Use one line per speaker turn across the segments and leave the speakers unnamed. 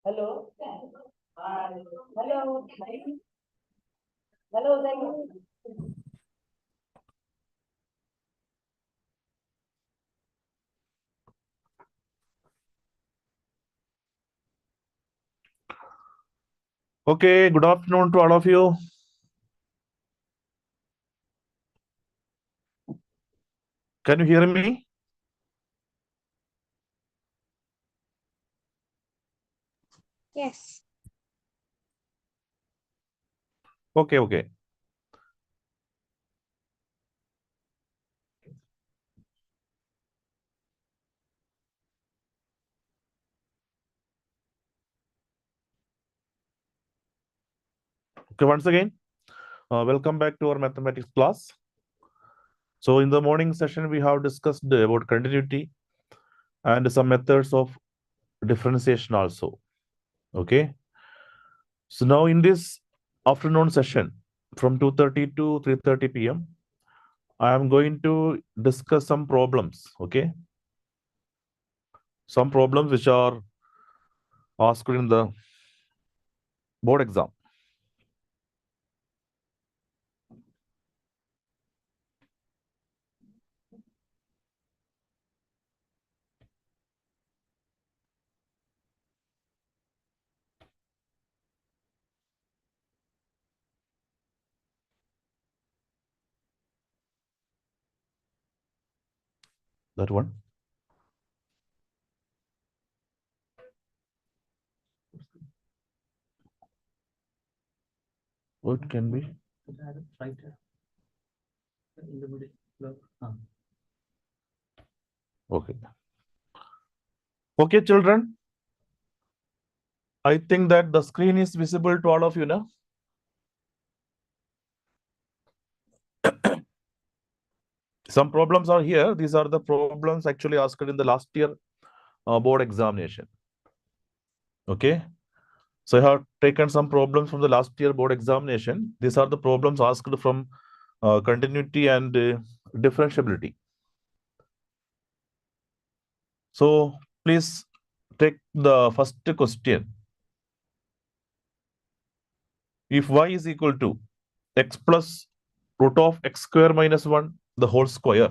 Hello. Hello. Hello.
Okay, good afternoon to all of you. Can you hear me?
Yes.
Okay, okay. Okay, once again, welcome back to our mathematics class. So in the morning session, we have discussed about continuity and some methods of differentiation also. Okay. So now in this afternoon session from 2:30 to 3:30 p.m., I am going to discuss some problems. Okay. Some problems which are asked in the board exam. That one. What can be?
Right in the middle.
Okay. Okay, children. I think that the screen is visible to all of you now. Some problems are here. These are the problems actually asked in the last year board examination. Okay. So I have taken some problems from the last year board examination. These are the problems asked from continuity and differentiability. So please take the first question. If y is equal to x plus root of x square minus 1 the whole square,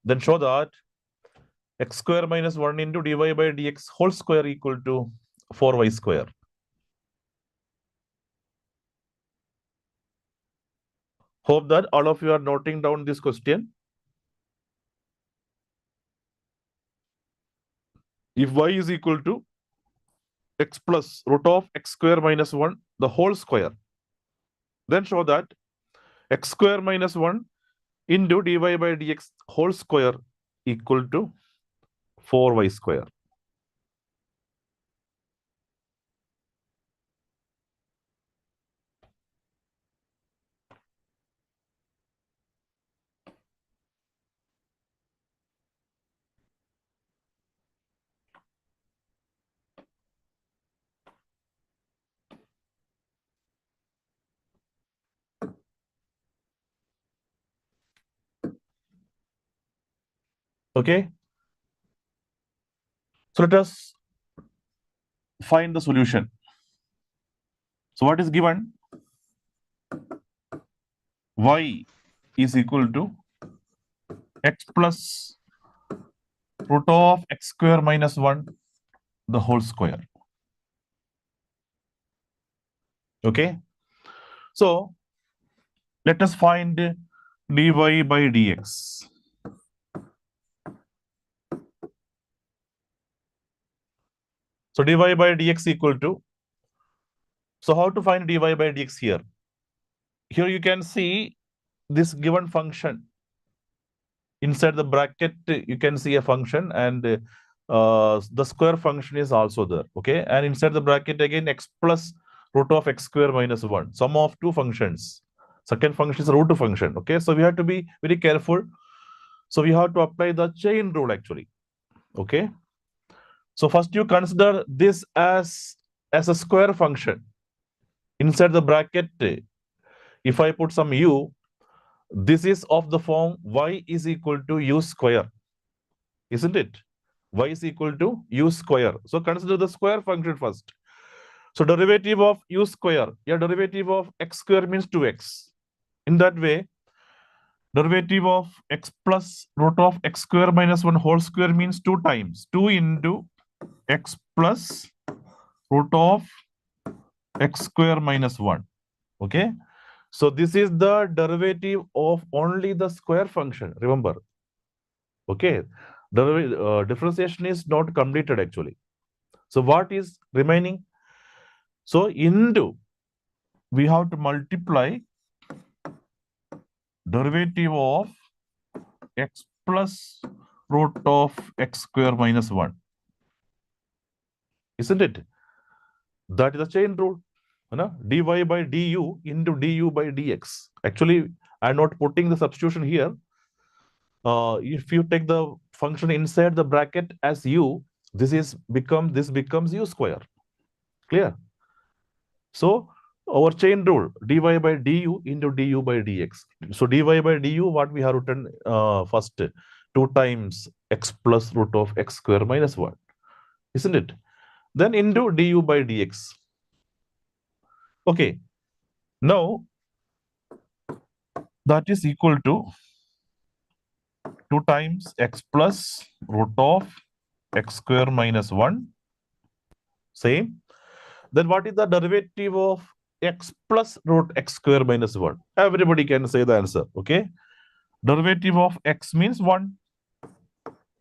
then show that x square minus 1 into dy by dx whole square equal to 4y square. Hope that all of you are noting down this question. If y is equal to x plus root of x square minus 1 the whole square, then show that x square minus 1 into dy by dx whole square equal to 4y square. Okay. So let us find the solution. So what is given? Y is equal to x plus root of x square minus 1 the whole square. Okay. So let us find dy by dx. So dy by dx equal to, so how to find dy by dx here? Here you can see this given function. Inside the bracket, you can see a function and the square function is also there. Okay. And inside the bracket again, x plus root of x square minus 1. Sum of two functions. Second function is a root function. Okay. So we have to be very careful. So we have to apply the chain rule actually. Okay. So first you consider this as a square function. Inside the bracket, if I put some u, this is of the form y is equal to u square, isn't it? y is equal to u square. So consider the square function first. So derivative of u square, yeah, derivative of x square means 2x. In that way, derivative of x plus root of x square minus 1 whole square means 2 times 2 into x plus root of x square minus 1. Okay. So this is the derivative of only the square function. Remember. Okay. Differentiation is not completed actually. So what is remaining? So into we have to multiply derivative of x plus root of x square minus 1. Isn't it? That is the chain rule. dy by du into du by dx. Actually, I'm not putting the substitution here. If you take the function inside the bracket as u, this becomes u square. Clear? So our chain rule, dy by du into du by dx. So dy by du, what we have written first, 2 times x plus root of x square minus 1. Isn't it? Then into du by dx. Okay. Now, that is equal to 2 times x plus root of x square minus 1. Same. Then what is the derivative of x plus root x square minus 1? Everybody can say the answer. Okay. Derivative of x means 1.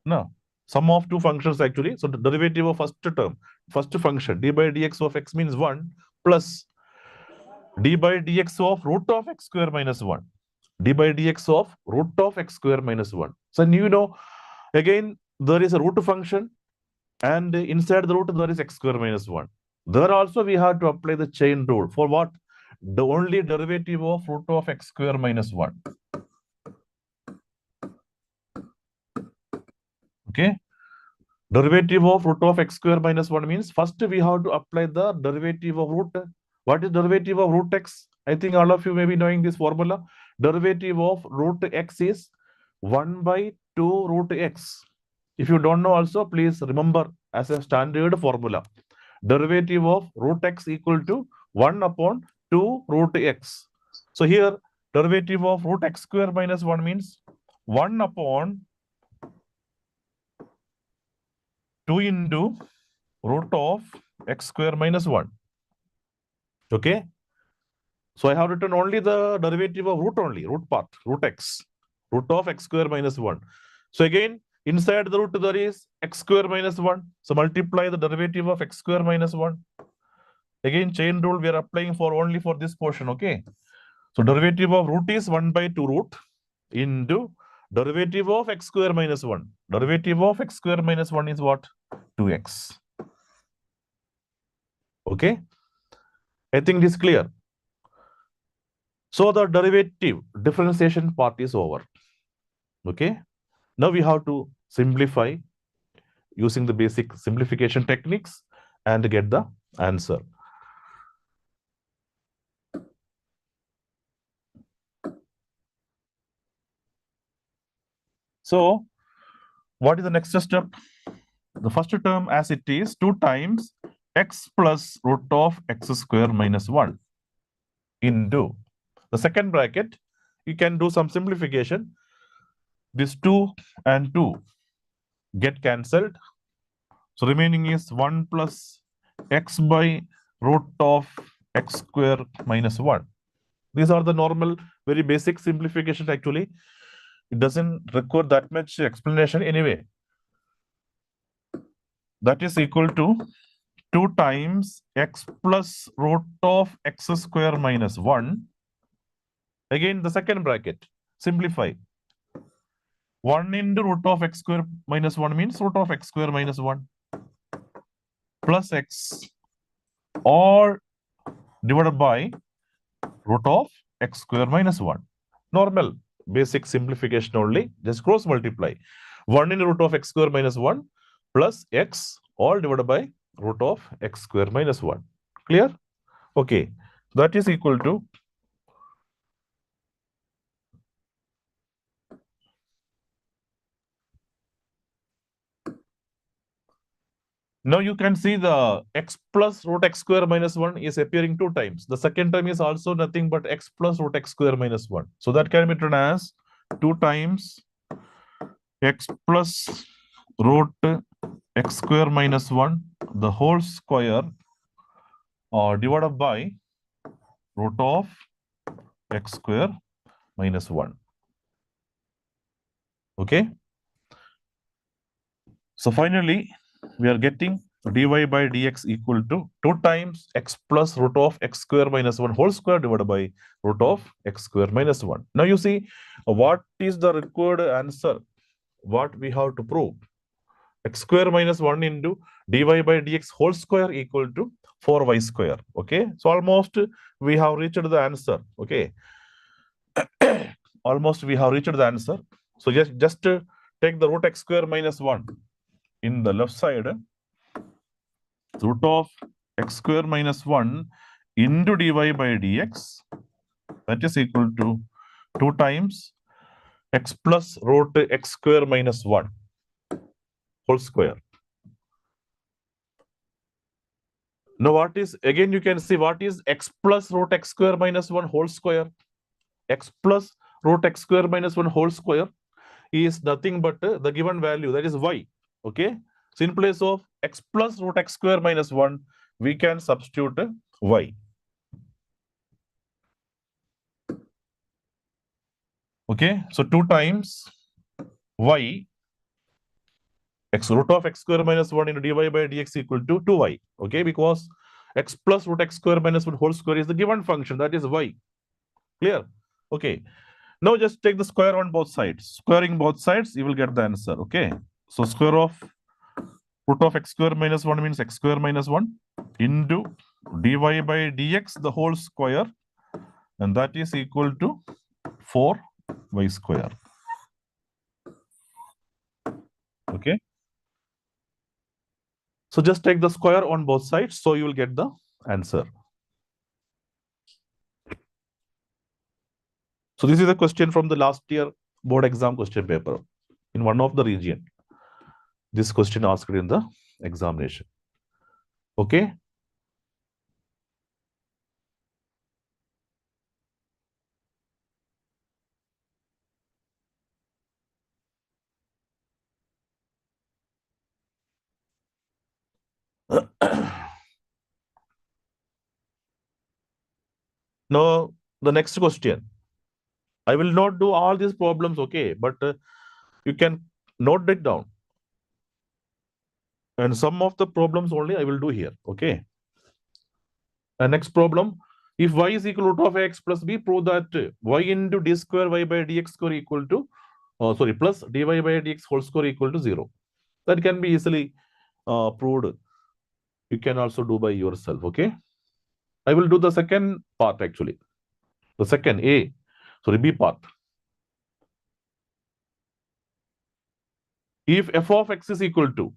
No. Sum of two functions actually. So the derivative of first term, first function, d by dx of x means 1 plus d by dx of root of x square minus 1. D by dx of root of x square minus 1. So you know, again, there is a root function and inside the root there is x square minus 1. There also we have to apply the chain rule. For what? The only derivative of root of x square minus 1. Okay. Derivative of root of x square minus 1 means first we have to apply the derivative of root. What is derivative of root x? I think all of you may be knowing this formula. Derivative of root x is 1 by 2 root x. If you don't know also, please remember as a standard formula. Derivative of root x equal to 1 upon 2 root x. So here, derivative of root x square minus 1 means 1 upon 2 into root of x square minus 1. Okay. So I have written only the derivative of root part, root x, root of x square minus 1. So again, inside the root there is x square minus 1. So multiply the derivative of x square minus 1. Again, chain rule we are applying for only for this portion. Okay. So derivative of root is 1 by 2 root into derivative of x square minus 1. Derivative of x square minus 1 is what? 2x. Okay. I think this is clear. So the derivative differentiation part is over. Okay. Now we have to simplify using the basic simplification techniques and get the answer. So what is the next step? The first term as it is 2 times x plus root of x square minus 1 into the second bracket. You can do some simplification. This 2 and 2 get cancelled. So remaining is 1 plus x by root of x square minus 1. These are the normal, very basic simplifications actually. It doesn't require that much explanation anyway. That is equal to 2 times x plus root of x square minus 1. Again, the second bracket, simplify. 1 into root of x square minus 1 means root of x square minus 1 plus x or divided by root of x square minus 1. Normal, basic simplification only. Just cross multiply. 1 into root of x square minus 1 plus x all divided by root of x square minus 1. Clear? Okay. That is equal to Now you can see the x plus root x square minus 1 is appearing 2 times. The second term is also nothing but x plus root x square minus 1. So that can be written as 2 times x plus root x square minus 1 the whole square divided by root of x square minus 1. Okay. So finally, we are getting dy by dx equal to 2 times x plus root of x square minus 1 whole square divided by root of x square minus 1. Now you see what is the required answer, what we have to prove. X square minus 1 into dy by dx whole square equal to 4y square. Okay, so almost we have reached the answer. Okay, almost we have reached the answer. So just take the root x square minus 1 in the left side, root of x square minus 1 into dy by dx, that is equal to 2 times x plus root x square minus 1 whole square. Now what is, again you can see what is x plus root x square minus 1 whole square. X plus root x square minus 1 whole square is nothing but the given value, that is y. Okay, so in place of x plus root x square minus 1, we can substitute y. Okay, so 2 times y x root of x square minus 1 into dy by dx equal to 2y. Okay, because x plus root x square minus 1 whole square is the given function, that is y. Clear? Okay. Now just take the square on both sides. Squaring both sides, you will get the answer. Okay. So square of root of x square minus 1 means x square minus 1 into dy by dx the whole square, and that is equal to 4y square. Okay. So just take the square on both sides, so you will get the answer. So this is a question from the last year board exam question paper in one of the region. This question asked in the examination. Okay. Now the next question. I will not do all these problems, okay, but you can note it down. And some of the problems only I will do here, okay. And next problem, if y is equal to root of x plus b, prove that y into d square y by dx square equal to, plus dy by dx whole square equal to 0. That can be easily proved. You can also do by yourself, okay. I will do the second part actually. The second B part. If f of x is equal to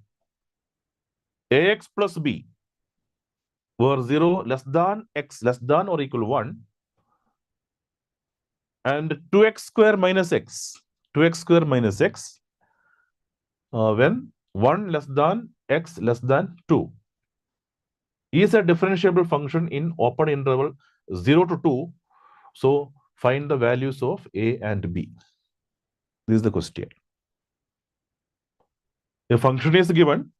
ax plus b, where 0 less than x less than or equal to 1, and 2x square minus x, 2x square minus x, when 1 less than x less than 2, is a differentiable function in open interval 0 to 2. So find the values of a and b. This is the question. A function is given,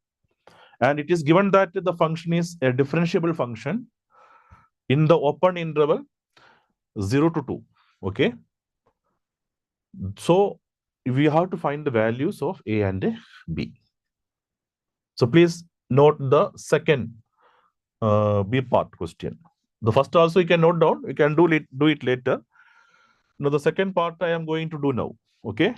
and it is given that the function is a differentiable function in the open interval 0 to 2. Okay. So we have to find the values of a and b. So please note the second B part question. The first also you can note down. You can do it later. Now the second part I am going to do now. Okay.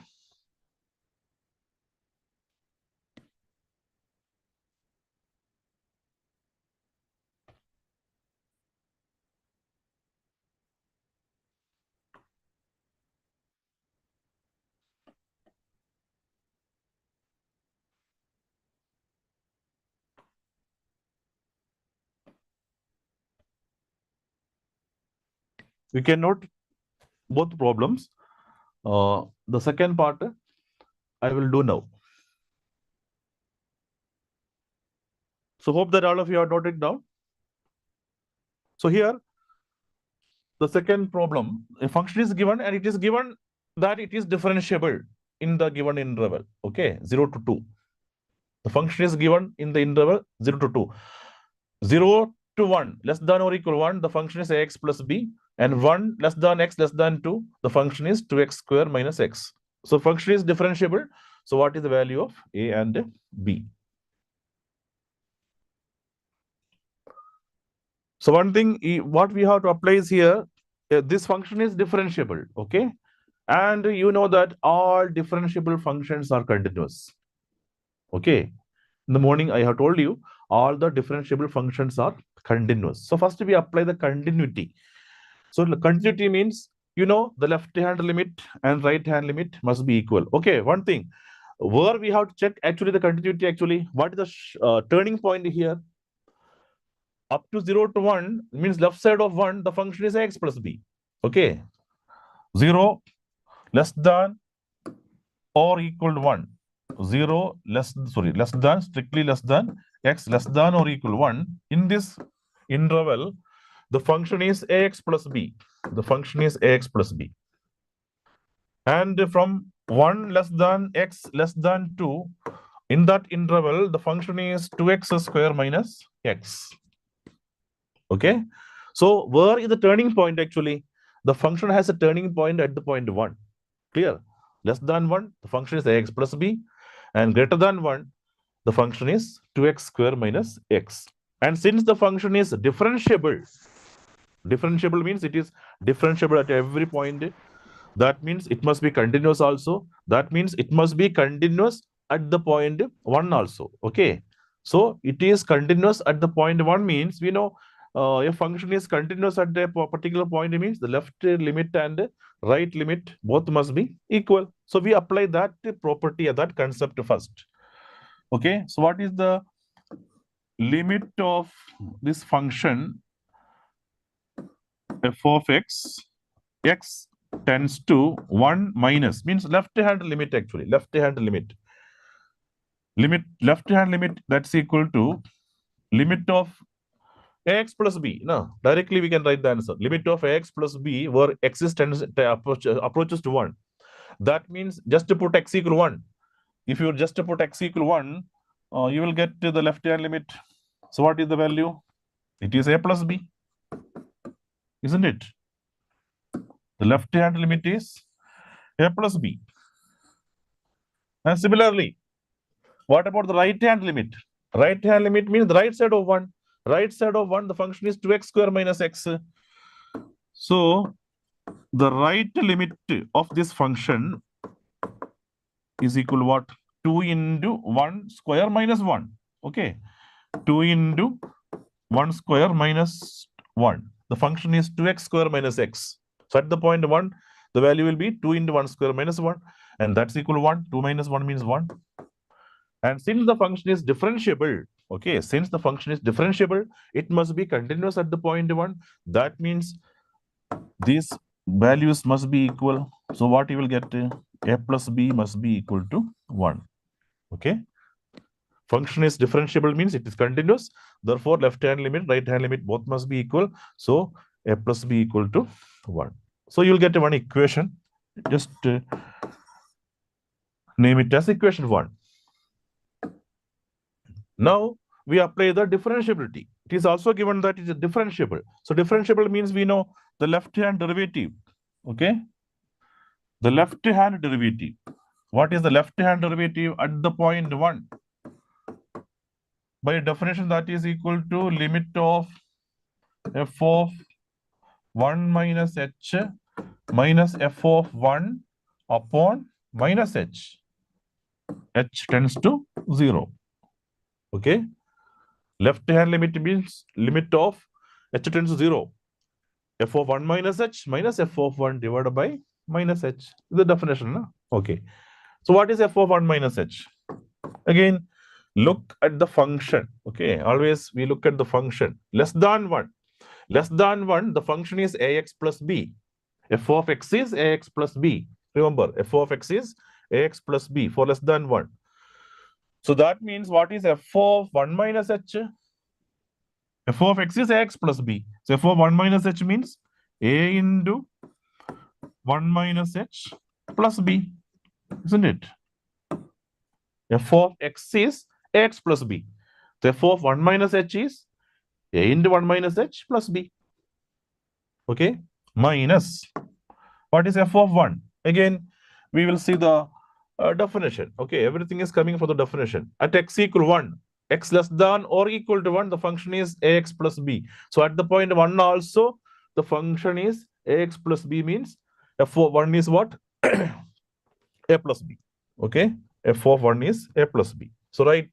You can note both problems. The second part I will do now. So hope that all of you are noted down. So here, the second problem, a function is given and it is given that it is differentiable in the given interval, okay, 0 to 2. The function is given in the interval 0 to 2. 0 to 1, less than or equal 1, the function is ax plus b, and 1 less than x less than 2, the function is 2x square minus x. So function is differentiable. So what is the value of a and b? So one thing, what we have to apply is here, this function is differentiable, okay? And you know that all differentiable functions are continuous, okay? In the morning, I have told you, all the differentiable functions are continuous. So first we apply the continuity. So the continuity means, you know, the left-hand limit and right-hand limit must be equal. Okay, one thing, where we have to check actually the continuity actually, what is the turning point here? Up to 0 to 1 means left side of 1, the function is x plus b. Okay. 0 less than or equal to 1. 0 less than, strictly less than, x less than or equal to 1. In this interval, the function is ax plus b. The function is ax plus b. And from 1 less than x less than 2, in that interval, the function is 2x square minus x. Okay. So where is the turning point actually? The function has a turning point at the point 1. Clear? Less than 1, the function is ax plus b, and greater than 1, the function is 2x square minus x. And since the function is differentiable means it is differentiable at every point. That means it must be continuous also. That means it must be continuous at the point 1 also. Okay. So it is continuous at the point 1 means we know a function is continuous at a particular point means the left limit and right limit both must be equal. So we apply that property, that concept first. Okay. So what is the limit of this function f of x? X tends to 1 minus, means left-hand limit actually, left-hand limit. Left-hand limit, that's equal to limit of ax plus b. No, directly we can write the answer. Limit of ax plus b where x approaches to 1. That means just to put x equal 1. If you just to put x equal 1, you will get to the left-hand limit. So what is the value? It is a plus b, isn't it? The left-hand limit is a plus b. And similarly, what about the right-hand limit? Right-hand limit means the right side of 1. Right side of 1, the function is 2x square minus x. So, the right limit of this function is equal to what? 2 into 1 square minus 1. Okay. 2 into 1 square minus 1. The function is 2x square minus x. So, at the point 1, the value will be 2 into 1 square minus 1. And that's equal to 1. 2 minus 1 means 1. And since the function is differentiable, okay, since the function is differentiable, it must be continuous at the point 1. That means these values must be equal. So what you will get? A plus b must be equal to 1. Okay. Function is differentiable means it is continuous. Therefore, left-hand limit, right-hand limit both must be equal. So a plus b equal to 1. So you'll get one equation. Just name it as equation 1. Now we apply the differentiability. It is also given that it is differentiable. So differentiable means we know the left-hand derivative. Okay. The left-hand derivative. What is the left-hand derivative at the point 1? By definition, that is equal to limit of f of 1 minus h minus f of 1 upon minus h. H tends to 0. Okay. Left-hand limit means limit of h tends to 0. F of 1 minus h minus f of 1 divided by minus h. The definition. No? Okay. So what is f of 1 minus h? Again, look at the function. Okay. Always we look at the function. Less than 1. Less than 1, the function is ax plus b. F of x is ax plus b. Remember, f of x is ax plus b for less than 1. So that means what is f of 1 minus h? f of x is ax plus b. So f of 1 minus h means a into 1 minus h plus b, isn't it? F of x is ax plus b. So f of 1 minus h is a into 1 minus h plus b. Okay, minus. What is f of 1? Again, we will see the definition. Okay, everything is coming for the definition. At x equal 1, x less than or equal to 1, the function is ax plus b. So at the point 1 also, the function is ax plus b means f of 1 is what? A plus b. Okay, f of 1 is a plus b. So write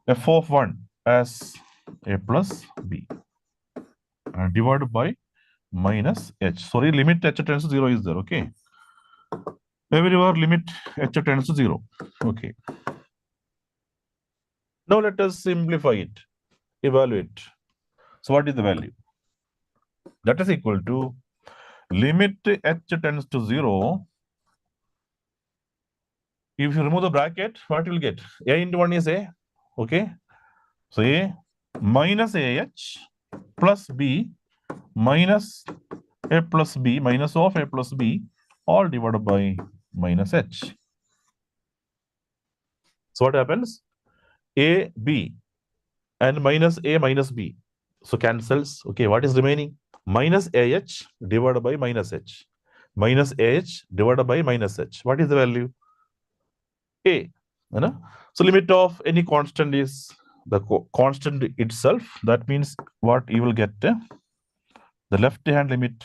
f of 1 as a plus b divided by minus h. Sorry, limit h tends to 0 is there. Okay. Everywhere limit h tends to 0. Okay. Now let us simplify it. Evaluate. So what is the value? That is equal to limit h tends to 0. If you remove the bracket, what you will get? A into 1 is a. Okay. So a minus ah plus b minus a plus b minus of a plus b all divided by minus h. So what happens? A, b and minus a minus b. So cancels. Okay, what is remaining? Minus ah divided by minus h. Minus ah divided by minus h. What is the value? A. You know? So limit of any constant is the constant itself. That means what you will get? The left hand limit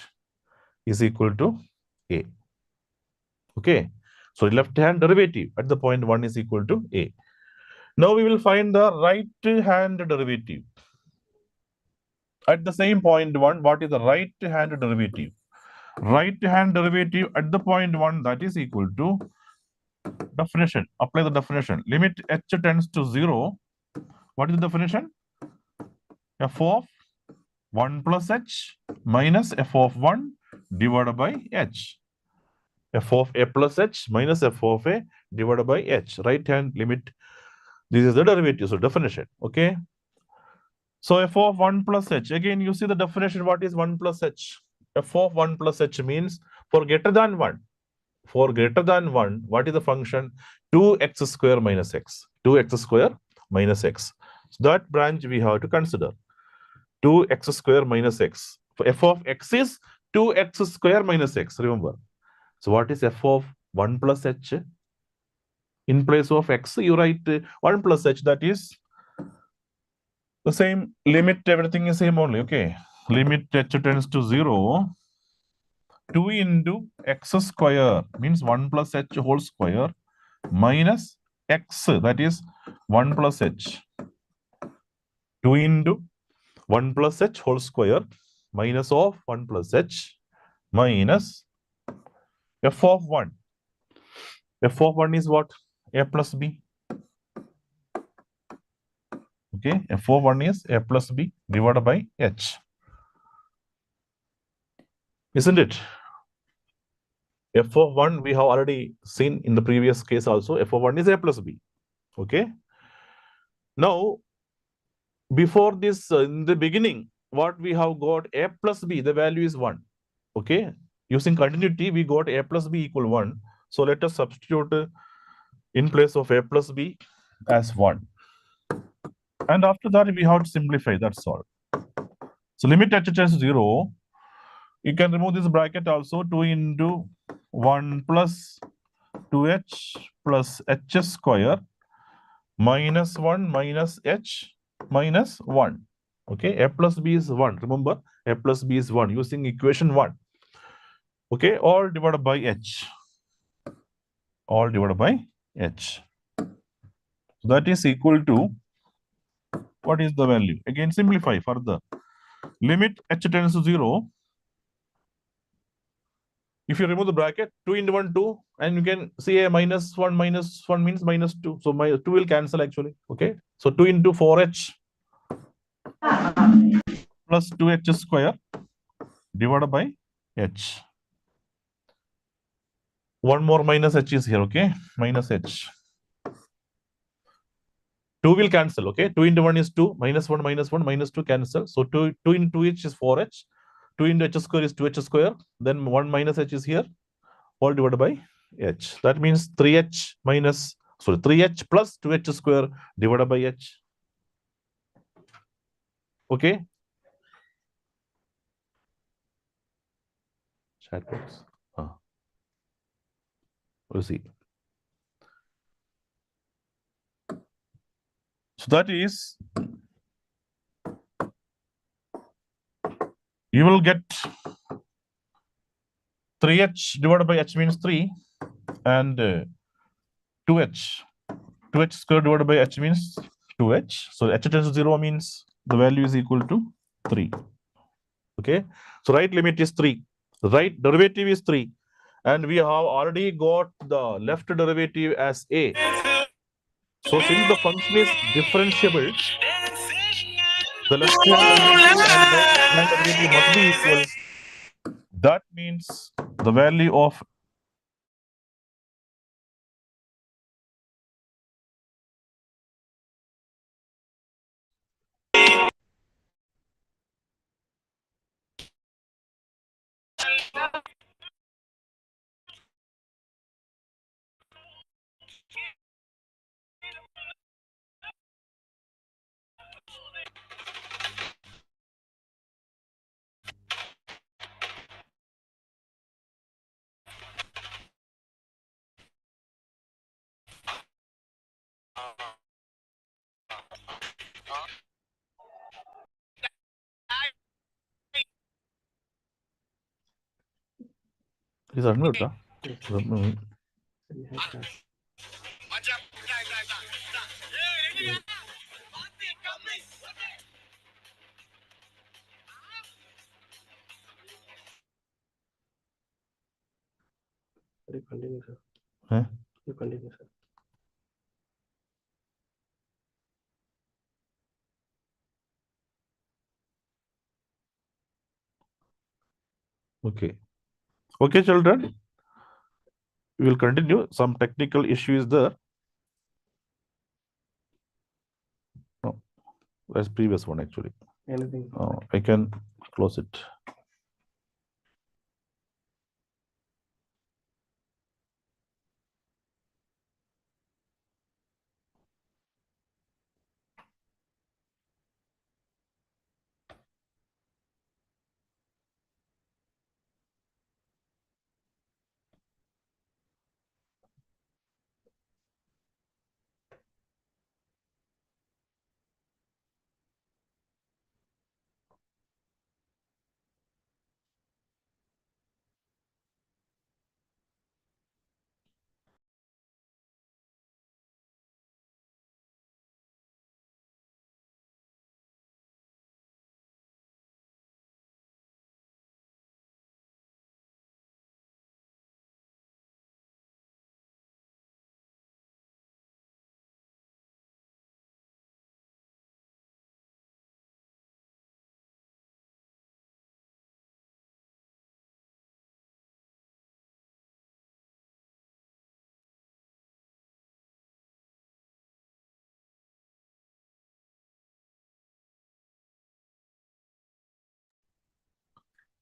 is equal to a. Okay. So left hand derivative at the point 1 is equal to a. Now we will find the right hand derivative. At the same point 1, what is the right hand derivative? Right hand derivative at the point 1, that is equal to definition. Apply the definition. Limit h tends to 0. What is the definition? F of 1 plus h minus f of 1 divided by h. F of a plus h minus f of a divided by h. Right hand limit. This is the derivative. So definition. Okay. So f of 1 plus h. Again, you see the definition. What is 1 plus h? F of 1 plus h means for greater than 1. For greater than 1, what is the function? 2x square minus x. 2x square minus x. So that branch we have to consider. 2x square minus x. For f of x is 2x square minus x. Remember. So what is f of 1 plus h? In place of x, you write 1 plus h. That is the same limit. Everything is same only. Okay. Limit h tends to 0. 2 into x square means 1 plus h whole square minus x, that is 1 plus h. 2 into 1 plus h whole square minus of 1 plus h minus f of 1. F of 1 is what? A plus b. Okay, f of 1 is a plus b divided by h. Isn't it? F of 1 we have already seen in the previous case also. F of 1 is a plus b. Okay. Now, before this, in the beginning, what we have got a plus b, the value is 1. Okay. Using continuity, we got a plus b equal 1. So let us substitute in place of a plus b as 1. And after that, we have to simplify. That's all. So limit h tends to 0. You can remove this bracket also. 2 into 1 plus 2h plus h square minus 1 minus h minus 1. Okay, a plus b is 1. Remember, a plus b is 1 using equation 1. Okay, all divided by h. All divided by h. So that is equal to, what is the value? Again, simplify further. Limit h tends to 0. If you remove the bracket, 2 into 1, 2, and you can see a minus 1 means minus 2. So my 2 will cancel actually. Okay. So 2 into 4h plus 2h square divided by h. One more minus h is here. Okay. Minus h. 2 will cancel, okay? 2 into 1 is 2, minus 1, minus 2 cancel. So 2 into 2h is 4h. 2 into h square is 2h square. Then 1 minus h is here, all divided by h. That means 3h minus, 3h plus 2h square divided by h. Okay? Chat box. We'll see. So that is, you will get 3h divided by h means 3, and 2h. 2h square divided by h means 2h. So h tends to 0 means the value is equal to 3. Okay. So right limit is 3. Right derivative is 3. And we have already got the left derivative as a. So since the function is differentiable, the left hand derivative and right hand derivative must be equal. That means the value of is unmute, huh?
Yes.
Unmute.
We have that. You continue, sir.
Huh?
You continue, sir.
Okay. Okay, children. We will continue. Some technical issue is there. No, that's previous one actually.
Anything?
I can close it.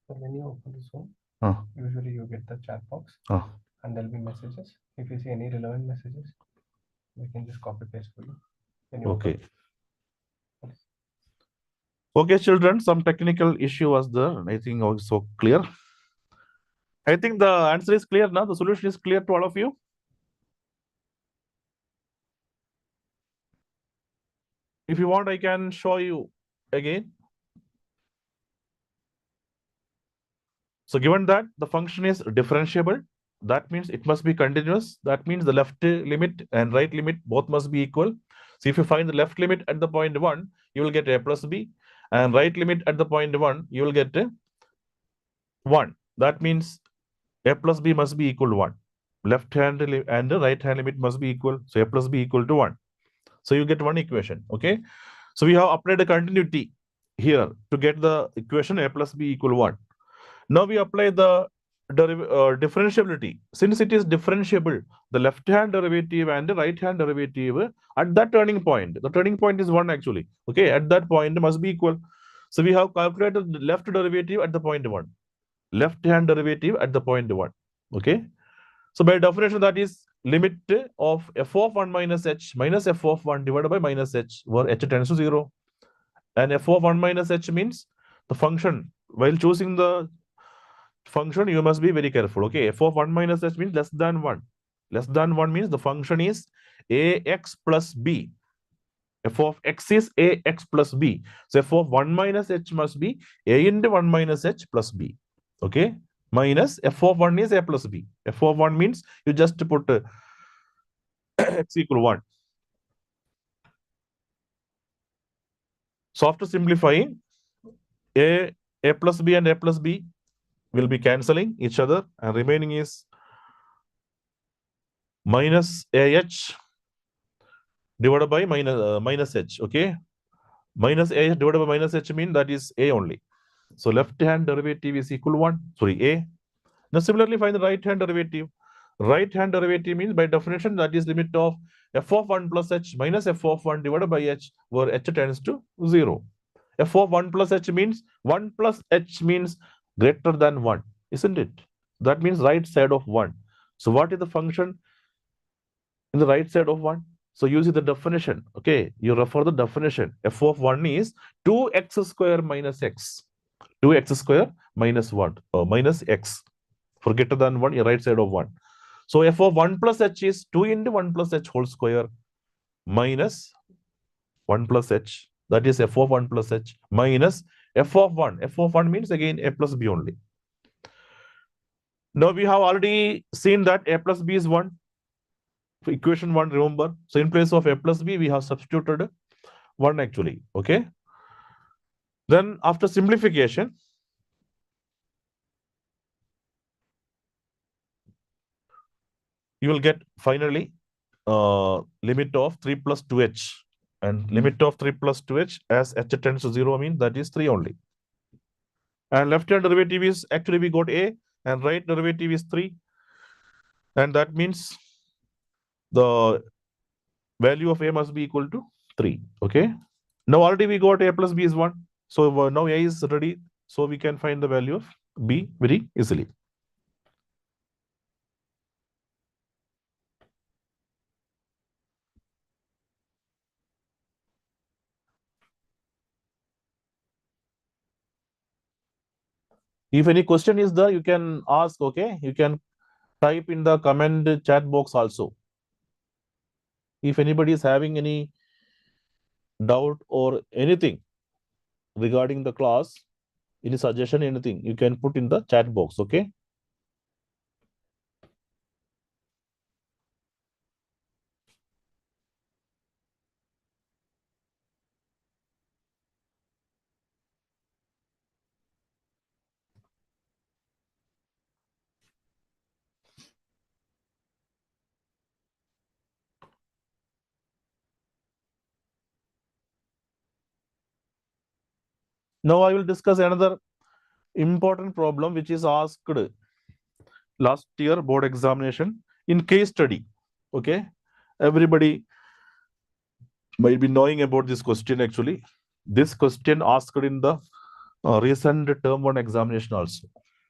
So when you open the Zoom,
Uh,
usually you get the chat box
uh,
and there'll be messages. If you see any relevant messages, we can just copy paste for you. When you
okay.
open.
Okay, children, some technical issue was there. I think also clear. I think the answer is clear now. The solution is clear to all of you. If you want, I can show you again. So given that the function is differentiable, that means it must be continuous. That means the left limit and right limit both must be equal. So if you find the left limit at the point 1, you will get a plus b, and right limit at the point 1, you will get a 1. That means a plus b must be equal to 1. Left hand and the right hand limit must be equal. So a plus b equal to 1. So you get one equation. Okay. So we have applied a continuity here to get the equation a plus b equal 1. Now we apply the differentiability. Since it is differentiable, the left-hand derivative and the right-hand derivative at that turning point, the turning point is 1 actually. Okay, at that point must be equal. So we have calculated the left derivative at the point 1. Left-hand derivative at the point 1. Okay. So by definition, that is limit of f of 1 minus h minus f of 1 divided by minus h, where h tends to 0. And f of 1 minus h means the function. While choosing the function, you must be very careful. Okay, f of 1 minus h means less than 1. Less than 1 means the function is ax plus b. F of x is ax plus b. So f of 1 minus h must be a into 1 minus h plus b. Okay, minus f of 1 is a plus b. F of 1 means you just put x equal 1. So after simplifying, a plus b and a plus b will be cancelling each other, and remaining is minus ah divided by minus h. Okay, minus ah divided by minus h means that is a only. So left hand derivative is equal to 1. Sorry, a. Now similarly find the right hand derivative. Right hand derivative means by definition that is limit of f of 1 plus h minus f of 1 divided by h, where h tends to 0. F of 1 plus h means 1 plus h means greater than 1, isn't it? That means right side of 1. So what is the function in the right side of 1? So use the definition. Okay, you refer the definition. F of 1 is 2x square minus x. 2x square minus 1 or minus x. For greater than 1, your right side of 1. So f of 1 plus h is 2 into 1 plus h whole square minus 1 plus h. That is f of 1 plus h minus f of 1. F of 1 means again a plus b only. Now we have already seen that a plus b is 1. For equation 1, remember. So in place of a plus b, we have substituted 1 actually. Okay. Then after simplification, you will get finally limit of 3 plus 2h. And limit of 3 plus 2h as h tends to 0 means that is 3 only. And left hand derivative is actually we got a, and right derivative is 3. And that means the value of a must be equal to 3. Okay. Now already we got a plus b is 1. So now a is ready. So we can find the value of b very easily. If any question is there, you can ask. Okay. You can type in the comment chat box also. If anybody is having any doubt or anything regarding the class, any suggestion, anything, you can put in the chat box. Okay. Now I will discuss another important problem which is asked last year board examination in case study. Okay. Everybody might be knowing about this question actually. This question asked in the recent term 1 examination also.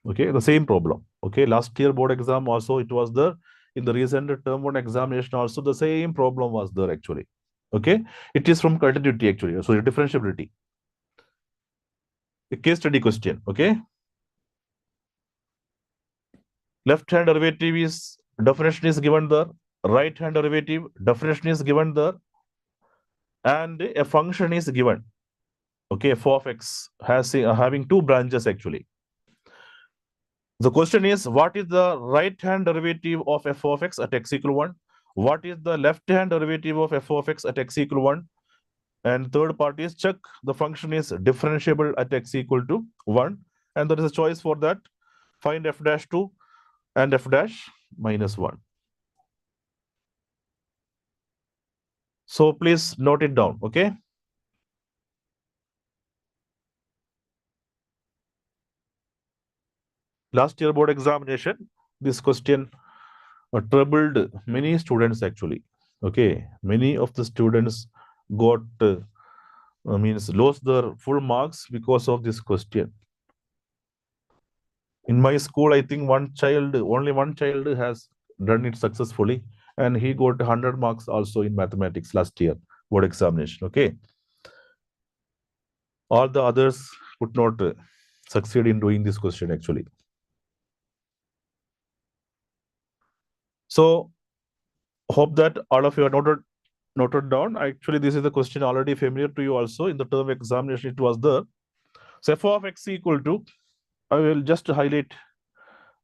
Okay, the same problem. Okay, last year board exam also it was there. In the recent term 1 examination also the same problem was there actually. Okay, it is from continuity actually. So differentiability. A case study question. Okay, left hand derivative is definition is given there. Right hand derivative definition is given there, and a function is given. Okay, f of x has having 2 branches actually. The question is, what is the right hand derivative of f of x at x equal 1? What is the left hand derivative of f of x at x equal 1? And third part is check the function is differentiable at x equal to 1. And there is a choice for that. Find f dash 2 and f dash minus 1. So please note it down, okay? last year board examination, this question troubled many students actually. Okay, many of the students got means lost their full marks because of this question. In my school, I think only one child has done it successfully, and he got 100 marks also in mathematics last year board examination. Okay, all the others could not succeed in doing this question actually. So hope that all of you are noted down. Actually, this is the question already familiar to you also. In the term examination, it was there. So f of x equal to, I will just highlight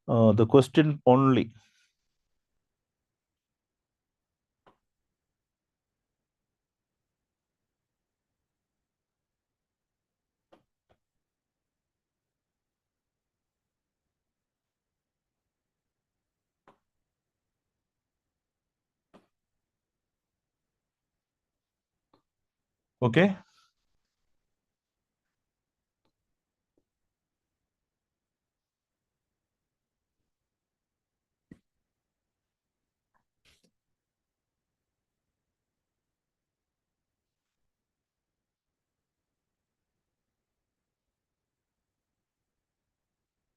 the question only. Okay.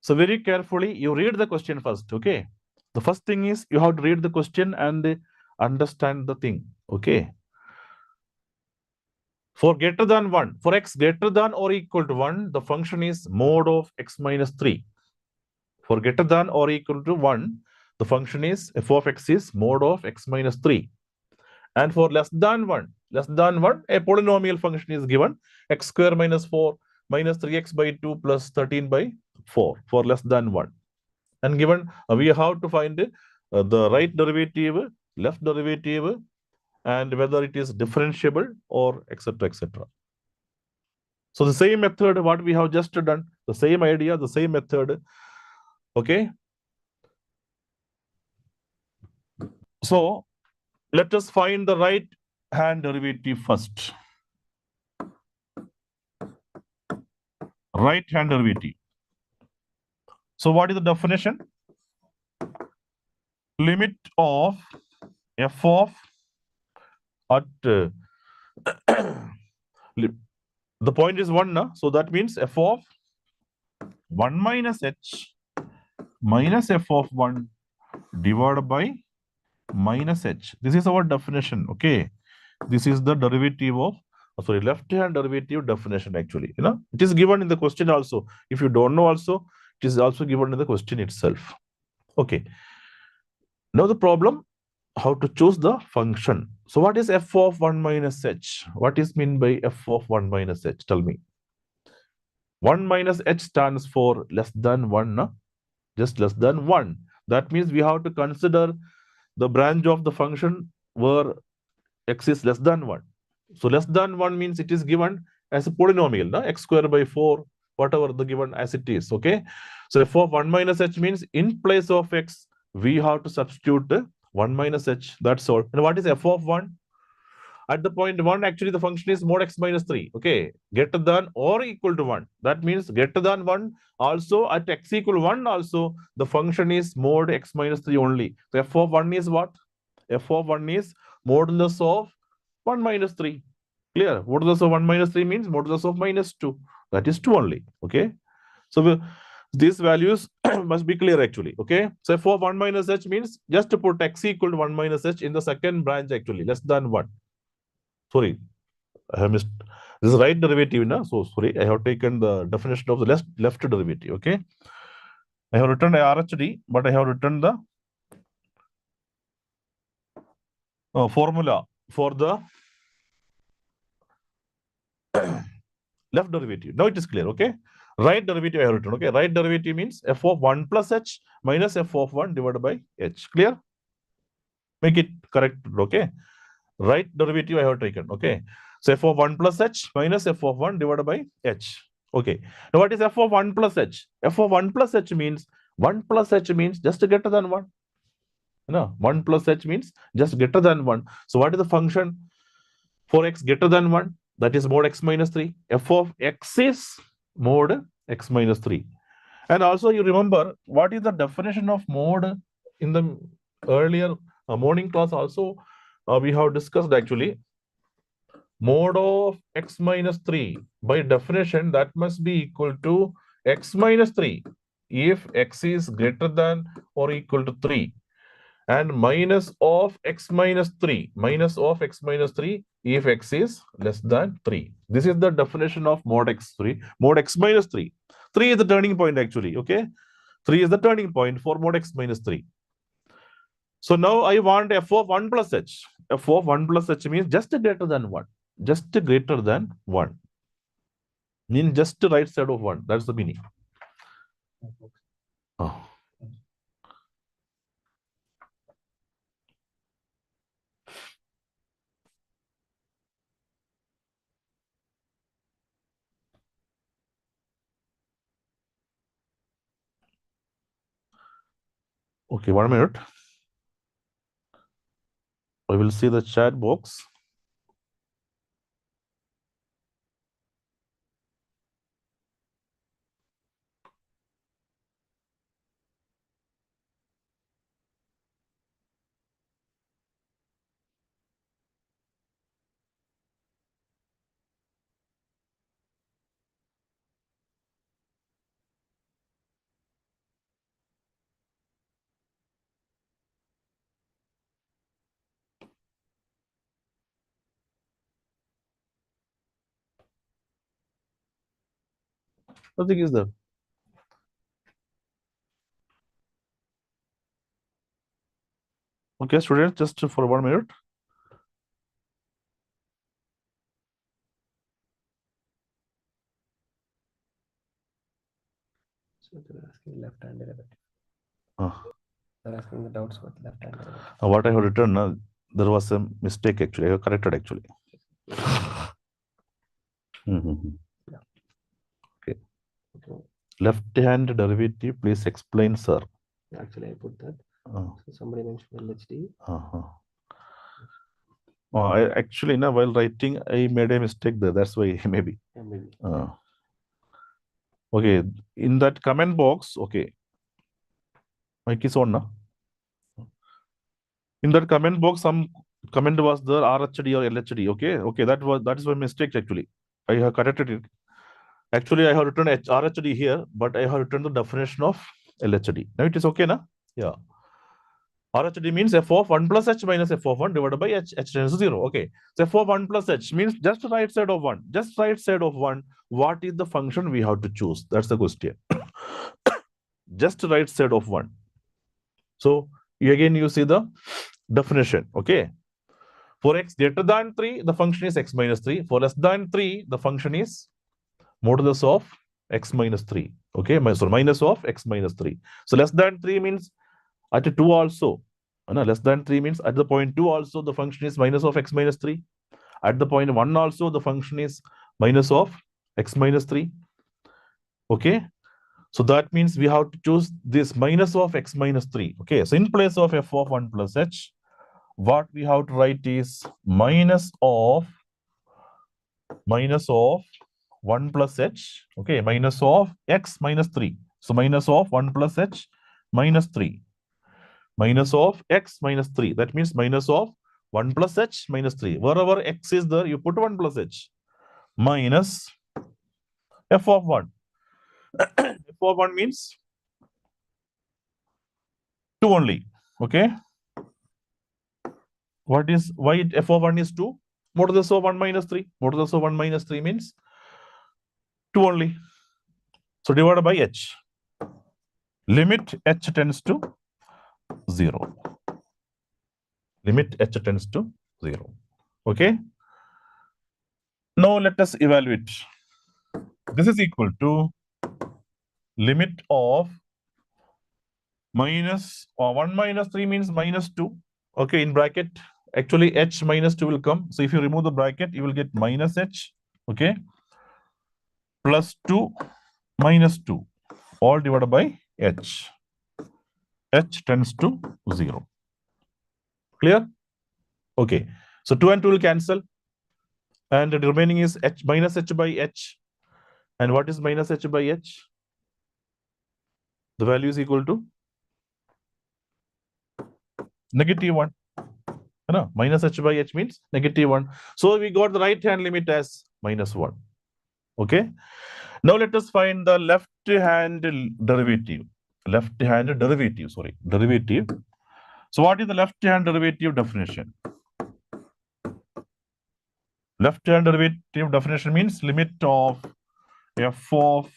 So very carefully, you read the question first, okay? The first thing is you have to read the question and understand the thing, okay? For greater than 1, for x greater than or equal to 1, the function is mod of x minus 3. For greater than or equal to 1, the function is f of x is mod of x minus 3. And for less than 1, a polynomial function is given, x square minus 4 minus 3x by 2 plus 13 by 4 for less than 1. And given we have to find the right derivative, left derivative, and whether it is differentiable or etc. etc. So the same method what we have just done, the same idea, the same method. Okay. So let us find the right hand derivative first. Right hand derivative. So what is the definition? Limit of f of at the point is 1, no? So that means f of 1 minus h minus f of 1 divided by minus h. This is our definition, okay? This is the derivative of, left hand derivative definition actually. You know, it is given in the question also. If you don't know also, it is also given in the question itself. Okay. Now the problem, how to choose the function. So what is f of 1 minus h? What is mean by f of 1 minus h? Tell me. 1 minus h stands for less than 1, no? Just less than 1. That means we have to consider the branch of the function where x is less than 1. So less than 1 means it is given as a polynomial, no? X square by 4, whatever the given as it is, okay? So f of 1 minus h means in place of x, we have to substitute 1 minus h, that's all. And what is f of 1? At the point 1, actually the function is mod x minus 3, okay? Greater than or equal to 1. That means greater than 1 also at x equal 1 also, the function is mod x minus 3 only. So f of 1 is what? F of 1 is modulus of 1 minus 3. Clear? Modulus of 1 minus 3 means modulus of minus 2. That is 2 only, okay? So these values must be clear actually, okay? So f of 1 minus h means just to put x equal to 1 minus h in the second branch actually, less than 1. Sorry, I have missed. This is right derivative, na? So sorry, I have taken the definition of the left derivative, okay? I have written a RHD, but I have written the formula for the left derivative. Now it is clear, okay? Right derivative I have written, okay? Right derivative means f of 1 plus h minus f of 1 divided by h. Clear? Make it correct, okay? Right derivative I have taken, okay? So f of 1 plus h minus f of 1 divided by h. Okay. Now what is f of 1 plus h? F of 1 plus h means just greater than 1. No, 1 plus h means just greater than 1. So what is the function for x greater than 1? That is mod x minus 3. F of x is mod x minus 3. And also you remember what is the definition of mode in the earlier morning class also we have discussed actually. Mode of x minus 3 by definition that must be equal to x minus 3 if x is greater than or equal to 3, and minus of x minus 3 if x is less than 3. This is the definition of mod x3, mod x minus 3. 3 is the turning point actually, okay? 3 is the turning point for mod x minus 3. So now I want f of 1 plus h. F of 1 plus h means just greater than 1. Just greater than 1. Mean just right side of 1. That's the meaning. Oh. Okay, 1 minute. I will see the chat box. Nothing is there. Okay, students, just for 1 minute.
So they're asking left hand derivative.
Ah.
They're asking the doubts about left hand derivative.
What I have written, there was a mistake actually. I have corrected actually.
Yeah.
Okay.
Okay.
Left hand derivative, please explain, sir.
Actually, I put that.
Oh.
So somebody mentioned LHD.
I actually, while writing, I made a mistake there. That's why maybe.
Yeah, maybe.
Okay, in that comment box, okay. Mic is on now. In that comment box, some comment was there RHD or LHD. Okay, that is my mistake actually. I have corrected it. Actually, I have written RHD here, but I have written the definition of LHD. Now it is okay, na? Yeah. RHD means f of 1 plus h minus f of 1 divided by h tends to 0. Okay. So f of 1 plus h means just right side of 1. Just right side of 1. What is the function we have to choose? That's the question. Just right side of 1. So again you see the definition. Okay. For x greater than 3, the function is x minus 3. For less than 3, the function is modulus of x minus 3. Okay. So minus of x minus 3. So less than 3 means at 2 also. No, less than 3 means at the point 2 also the function is minus of x minus 3. At the point 1 also the function is minus of x minus 3. Okay. So that means we have to choose this minus of x minus 3. Okay. So in place of f of 1 plus h, what we have to write is minus of 1 plus h. Okay. Minus of x minus 3. So minus of 1 plus h minus 3. Minus of x minus 3. That means minus of 1 plus h minus 3. Wherever x is there, you put 1 plus h. Minus f of 1. F of 1 means 2 only. Okay. Why f of 1 is 2? Modulus of 1 minus 3. Modulus of 1 minus 3 means 2 only. So divided by h. Limit h tends to 0. Limit h tends to 0. Okay. Now let us evaluate. This is equal to limit of minus 1 minus 3 means minus 2. Okay, in bracket, actually h minus 2 will come. So if you remove the bracket, you will get minus h. Okay. Plus 2 minus 2 all divided by h. H tends to 0. Clear? Okay. So 2 and 2 will cancel. And the remaining is h minus h by h. And what is minus h by h? The value is equal to -1. No, minus h by h means -1. So we got the right hand limit as -1. Okay. Now let us find the left hand derivative. Left hand derivative, sorry, derivative. So what is the left hand derivative definition? Left hand derivative definition means limit of f of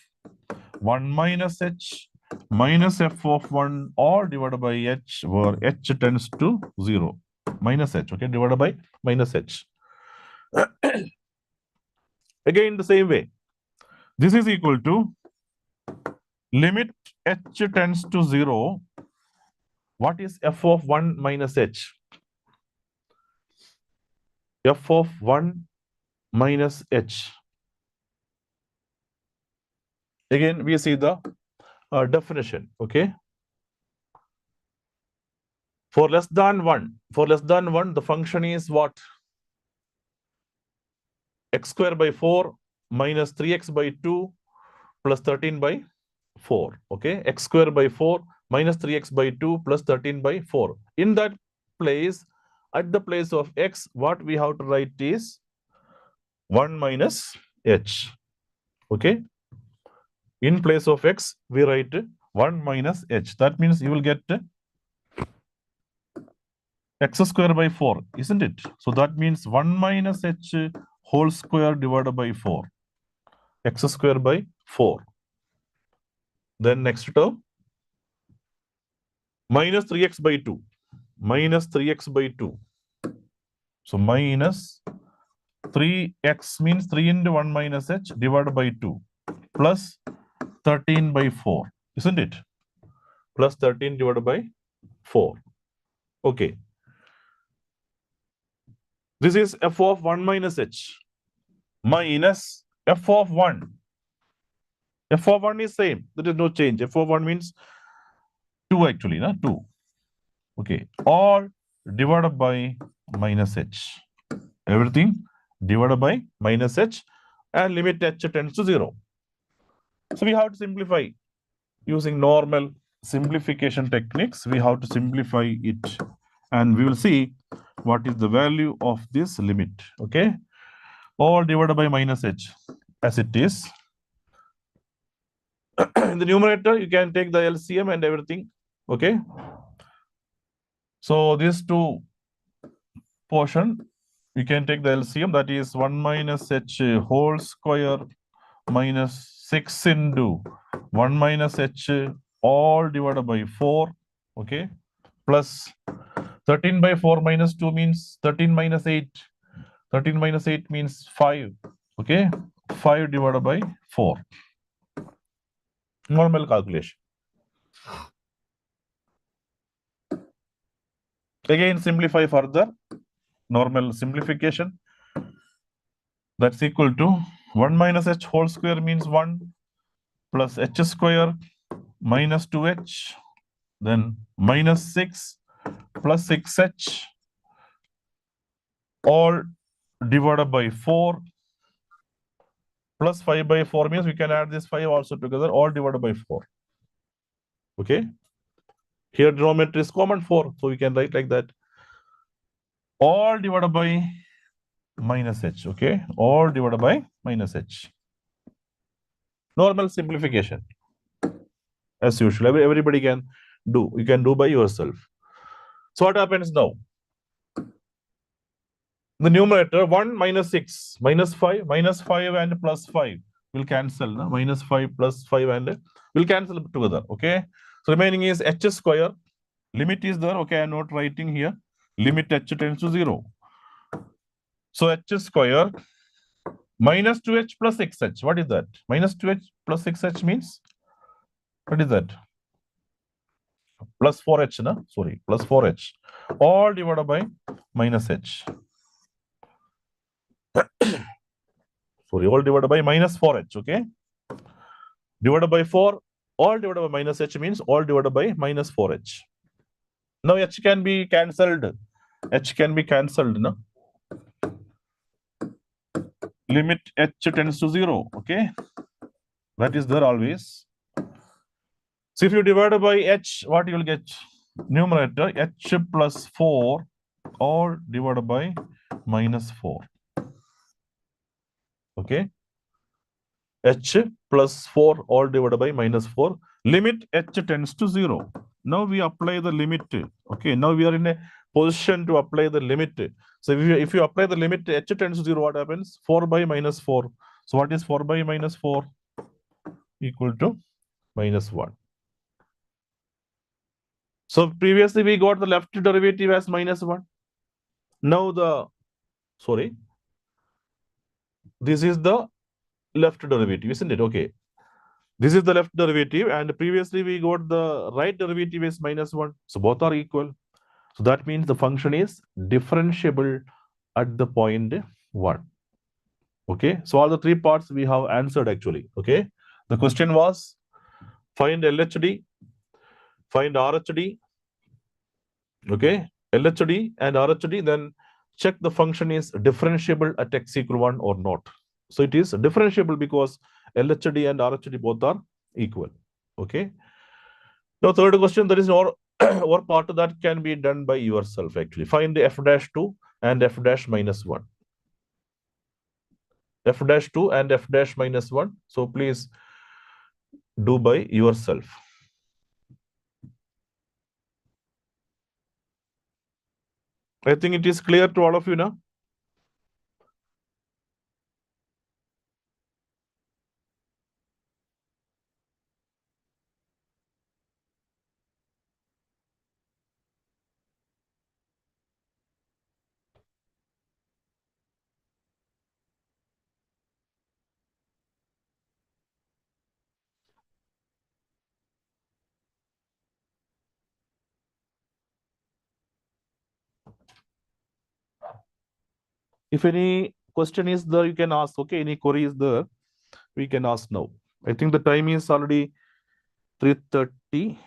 1 minus h minus f of 1 all divided by h, where h tends to 0. Minus h, okay, divided by minus h. Again, the same way. This is equal to limit h tends to 0. What is f of 1 minus h? F of 1 minus h. Again, we see the definition, okay? For less than 1, the function is what? X square by 4 minus 3x by 2 plus 13 by 4, okay? X square by 4 minus 3x by 2 plus 13 by 4. In that place, at the place of x, what we have to write is 1 minus h, okay? In place of x, we write 1 minus h. That means you will get x square by 4, isn't it? So that means 1 minus h whole square divided by 4. X square by 4. Then next term, minus 3x by 2. Minus 3x by 2. So minus 3x means 3 into 1 minus h divided by 2 plus 13 by 4, isn't it? Plus 13 divided by 4. Okay. This is f of 1 minus h minus f of 1. F of 1 is same. There is no change. F of 1 means 2 actually, no? 2. Okay. All divided by minus h. Everything divided by minus h and limit h tends to 0. So we have to simplify using normal simplification techniques. We have to simplify it and we will see what is the value of this limit. Okay. All divided by minus h as it is. In the numerator, you can take the LCM and everything. Okay. So these two portion, you can take the LCM, that is 1 minus h whole square minus 6 into 1 minus h all divided by 4. Okay. Plus 13 by 4 minus 2 means 13 minus 8. 13 minus 8 means 5. Okay. 5 divided by 4. Normal calculation. Again, simplify further. Normal simplification. That's equal to 1 minus h whole square means 1 plus h square minus 2h. Then minus 6 plus 6h all divided by 4 plus 5 by 4 means we can add this 5 also together, all divided by 4. Okay. Here denominator is common 4, so we can write like that. All divided by minus h. Okay. All divided by minus h. Normal simplification. As usual, everybody can do. You can do by yourself. So what happens now? The numerator 1 minus 6 minus 5 and plus 5 will cancel. No? Minus 5 plus 5 and will cancel together. Okay. So remaining is h square. Limit is there. Okay. I'm not writing here. Limit h tends to 0. So h square minus 2h plus 6h. What is that? Minus 2h plus 6h means? What is that? Plus 4h. No? Sorry. Plus 4h. All divided by minus h. Sorry, all divided by minus 4h, okay? Divided by 4, all divided by minus h means all divided by minus 4h. Now h can be cancelled. H can be cancelled, no? Limit h tends to 0, okay? That is there always. So if you divide by h, what you will get? Numerator h plus 4 all divided by minus 4. Okay. H plus 4 all divided by minus 4. Limit h tends to 0. Now we apply the limit. Okay. Now we are in a position to apply the limit. So if you apply the limit h tends to 0, what happens? 4 by minus 4. So what is 4 by minus 4? Equal to minus 1. So previously we got the left derivative as minus 1. Now this is the left derivative, isn't it? Okay. This is the left derivative, and previously we got the right derivative is minus 1. So both are equal. So that means the function is differentiable at the point 1. Okay. So all the three parts we have answered actually. Okay. The question was find LHD, find RHD. Okay. LHD and RHD, then check the function is differentiable at x equal 1 or not. So it is differentiable because LHD and RHD both are equal. Okay. Now third question, there is no or part that can be done by yourself actually. Find the f dash 2 and f dash minus 1. F dash 2 and f dash minus 1. So please do by yourself. I think it is clear to all of you now. If any question is there, you can ask. Okay, any query is there, we can ask now. I think the time is already 3:30.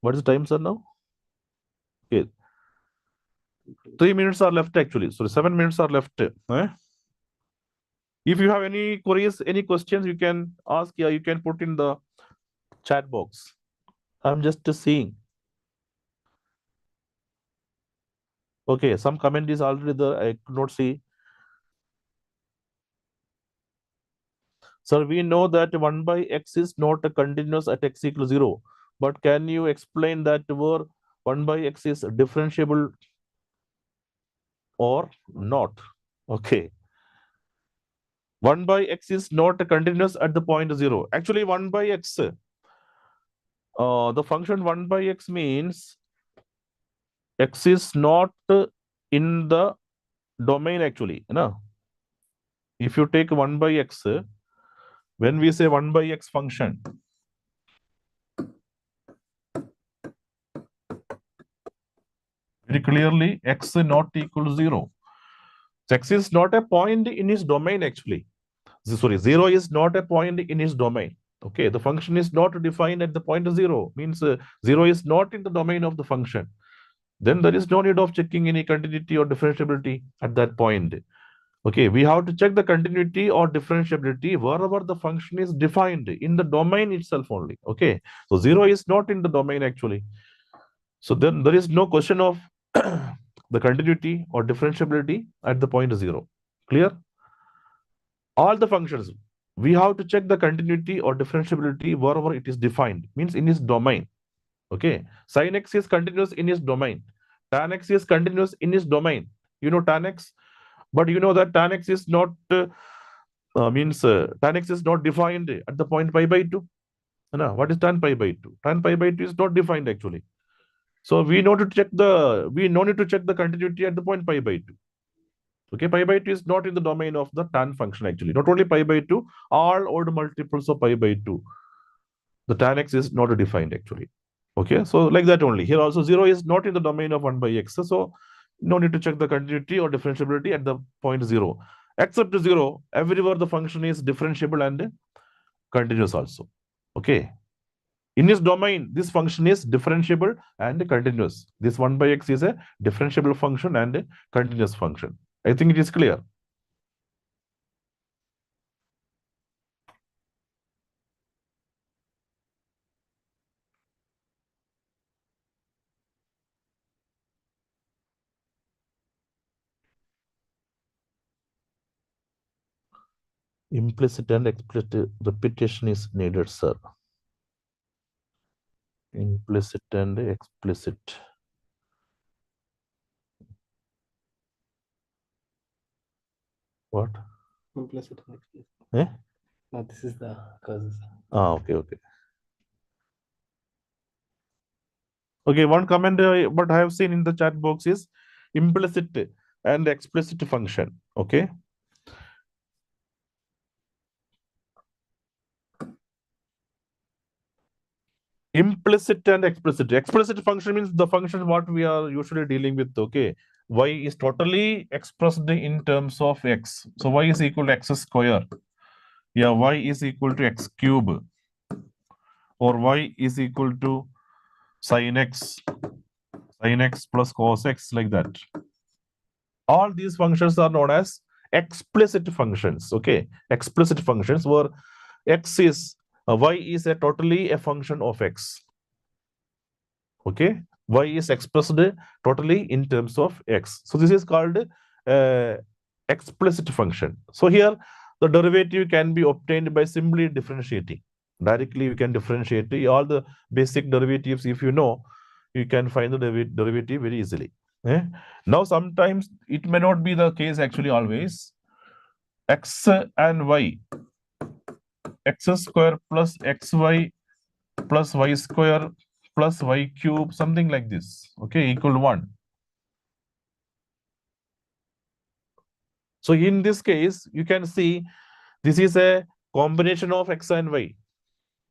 What is the time, sir, now? Okay. 3 minutes are left actually. So 7 minutes are left. If you have any queries, any questions, you can ask. Yeah, you can put in the chat box. I'm just seeing. Okay, some comment is already there. I could not see. Sir, we know that 1 by x is not a continuous at x equals 0. But can you explain that where 1 by x is differentiable or not? Okay. 1 by x is not a continuous at the point 0. Actually, 1 by x, the function 1 by x means x is not in the domain actually. No? If you take 1 by x, when we say 1 by x function, very clearly x not equal to 0. So x is not a point in its domain actually. Sorry, 0 is not a point in its domain. Okay, the function is not defined at the point 0. Means 0 is not in the domain of the function. Then there is no need of checking any continuity or differentiability at that point. Okay, we have to check the continuity or differentiability wherever the function is defined in the domain itself only. Okay, so 0 is not in the domain actually. So then there is no question of the continuity or differentiability at the point 0. Clear? All the functions, we have to check the continuity or differentiability wherever it is defined, means in its domain. Okay, sin x is continuous in its domain. Tan x is continuous in its domain. You know tan x, but you know that tan x is not tan x is not defined at the point pi by 2. No, what is tan pi by 2? Tan pi by 2 is not defined actually. So we know to check we no need to check the continuity at the point pi by 2. Okay, pi by 2 is not in the domain of the tan function actually. Not only pi by 2, all odd multiples of pi by 2. The tan x is not defined actually. Okay, so like that only. Here also 0 is not in the domain of 1 by x. So no need to check the continuity or differentiability at the point 0. Except 0, everywhere the function is differentiable and continuous also. Okay. In its domain, this function is differentiable and continuous. This 1 by x is a differentiable function and a continuous function. I think it is clear. Implicit and explicit repetition is needed, sir. Implicit and explicit. What?
Implicit and explicit.
Eh?
No, this is the causes.
Okay. Okay, one comment what I have seen in the chat box is implicit and explicit function. Okay. Implicit and explicit. Explicit function means the function what we are usually dealing with. Okay. Y is totally expressed in terms of x. So y is equal to x square. Yeah, y is equal to x cube. Or y is equal to sin x plus cos x, like that. All these functions are known as explicit functions. Okay. Explicit functions where x is y is totally a function of x. Okay, y is expressed totally in terms of x. So this is called explicit function. So here the derivative can be obtained by simply differentiating. Directly you can differentiate all the basic derivatives. If you know, you can find the derivative very easily. Now sometimes it may not be the case actually always. X and y, x square plus xy plus y square plus y cube, something like this, okay, equal to 1. So in this case, you can see this is a combination of x and y.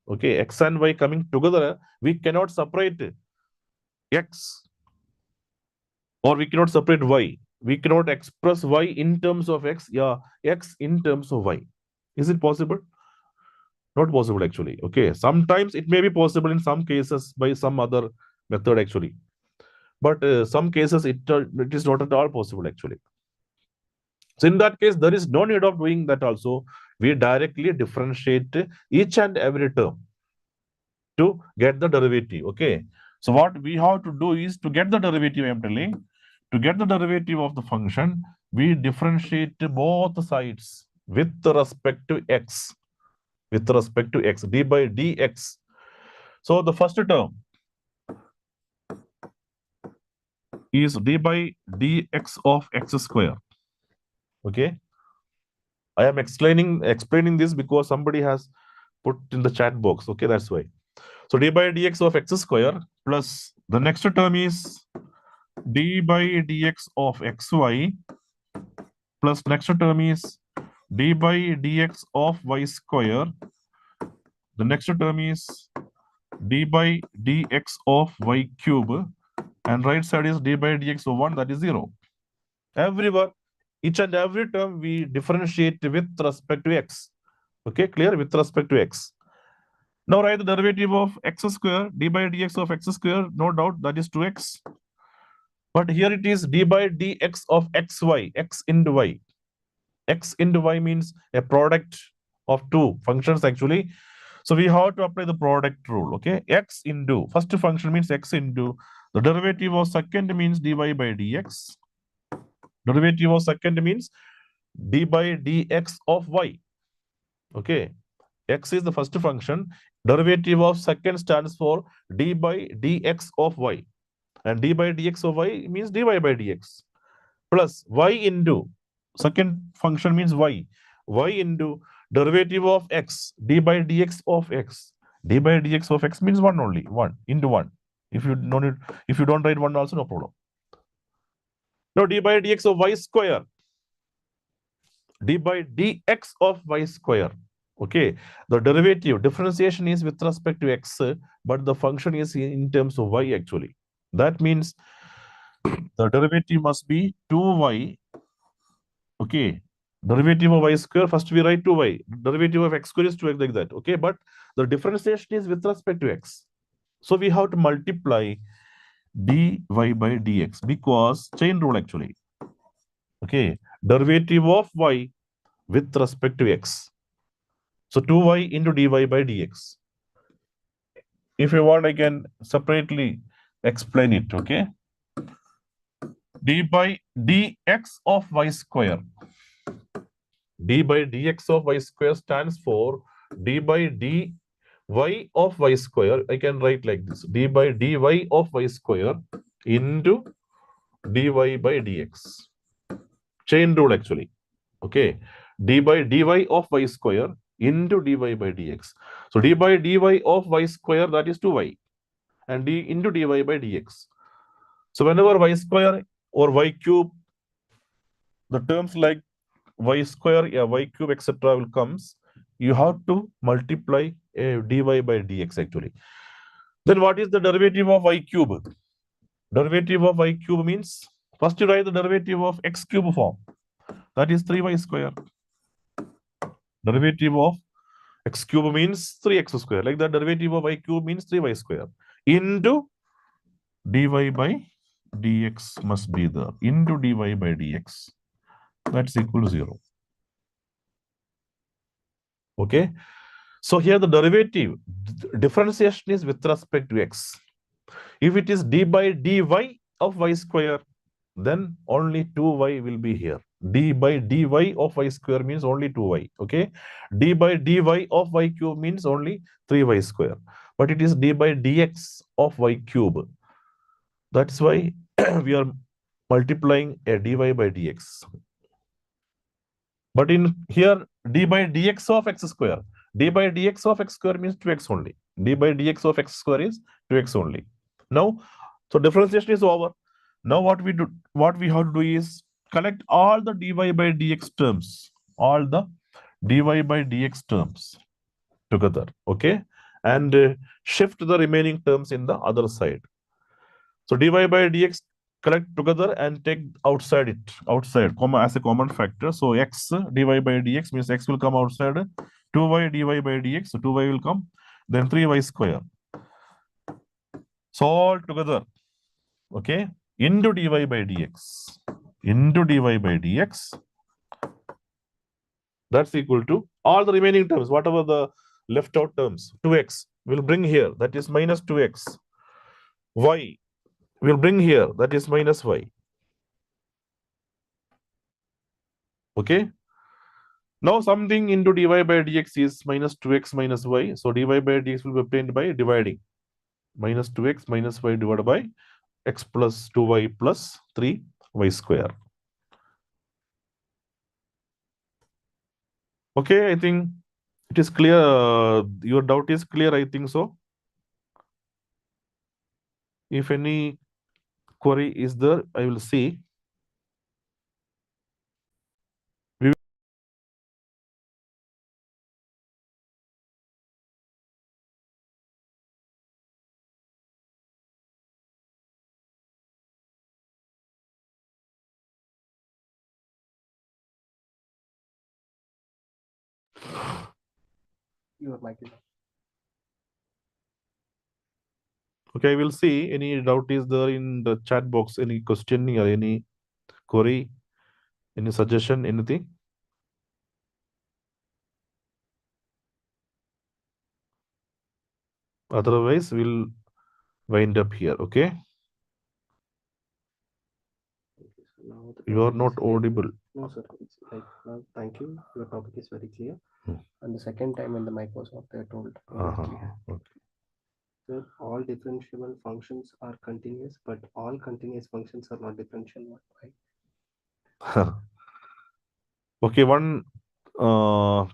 Okay, x and y coming together, we cannot separate x or we cannot separate y. We cannot express y in terms of x, x in terms of y. Is it possible? Not possible actually. Okay, sometimes it may be possible in some cases by some other method actually. But some cases it is not at all possible actually. So in that case, there is no need of doing that also. We directly differentiate each and every term to get the derivative. Okay. So what we have to do is to get the derivative, I am telling, to get the derivative of the function, we differentiate both sides with respect to x. With respect to x, d by dx. So the first term is d by dx of x square. Okay. I am explaining this because somebody has put in the chat box. Okay, that's why. So d by dx of x square plus the next term is d by dx of xy plus next term is d by dx of y square. The next term is d by dx of y cube, and right side is d by dx of 1, that is 0. Everywhere, each and every term we differentiate with respect to x. Okay, clear? With respect to x. Now write the derivative of x square, d by dx of x square, no doubt that is 2x. But here it is d by dx of xy, x into y. X into y means a product of two functions actually. So we have to apply the product rule, okay? X into, first function means x into, the derivative of second means dy by dx. Derivative of second means d by dx of y, okay? X is the first function. Derivative of second stands for d by dx of y. And d by dx of y means dy by dx. Plus y into, second function means y. Y into derivative of x, d by dx of x. D by dx of x means 1 only, 1 into 1. If you don't write 1 also, no problem. Now d by dx of y square. D by dx of y square. Okay, the derivative differentiation is with respect to x, but the function is in terms of y actually. That means the derivative must be 2y. Okay, derivative of y square, first we write 2y. Derivative of x square is 2x, like that. Okay, but the differentiation is with respect to x. So we have to multiply dy by dx because chain rule actually. Okay, derivative of y with respect to x. So 2y into dy by dx. If you want, I can separately explain it, okay? D by dx of y square. d by dx of y square stands for d by dy of y square. I can write like this, d by dy of y square into dy by dx. Chain rule actually. Okay, d by dy of y square into dy by dx. So d by dy of y square, that is 2y, and d into dy by dx. So whenever y square or y cube, the terms like y square, yeah, y cube, etc. will comes, you have to multiply dy by dx actually. Then what is the derivative of y cube? Derivative of y cube means, first you write the derivative of x cube form. That is 3y square. Derivative of x cube means 3x square. Like the derivative of y cube means 3y square. Into dy by dx must be there. Into dy by dx. That's equal to 0. Okay. So here the derivative differentiation is with respect to x. If it is d by dy of y square, then only 2y will be here. D by dy of y square means only 2y. Okay. D by dy of y cube means only 3y square. But it is d by dx of y cube. That's why we are multiplying a dy by dx. But in here, d by dx of x square. D by dx of x square means 2x only. D by dx of x square is 2x only. Now, so differentiation is over. Now what we have to do is collect all the dy by dx terms, all the dy by dx terms together, okay, and shift the remaining terms in the other side. So dy by dx collect together and take outside comma as a common factor. So x dy by dx means x will come outside, 2y dy by dx, so 2y will come, then 3y square. So all together, okay, into dy by dx, into dy by dx, that's equal to all the remaining terms, whatever the left out terms, 2x will bring here, that is minus 2x. Y will bring here, that is minus y. Okay. Now something into dy by dx is minus 2x minus y. So dy by dx will be obtained by dividing. Minus 2x minus y divided by x plus 2y plus 3y square. Okay, I think it is clear. Your doubt is clear, I think so. If any query is there, I will see.
Your mic is on.
Okay, I will see. Any doubt is there in the chat box? Any question or any query? Any suggestion? Anything? Otherwise, we'll wind up here. Okay.
Now the
You are
topic
not
is clear.
audible.
No, sir. It's like, thank you. Your topic is very clear.
Hmm.
And the second time when the mic was off, they told very clear.
Okay.
Sir, all differentiable functions are continuous, but all continuous functions are not differentiable. Why?
Okay, one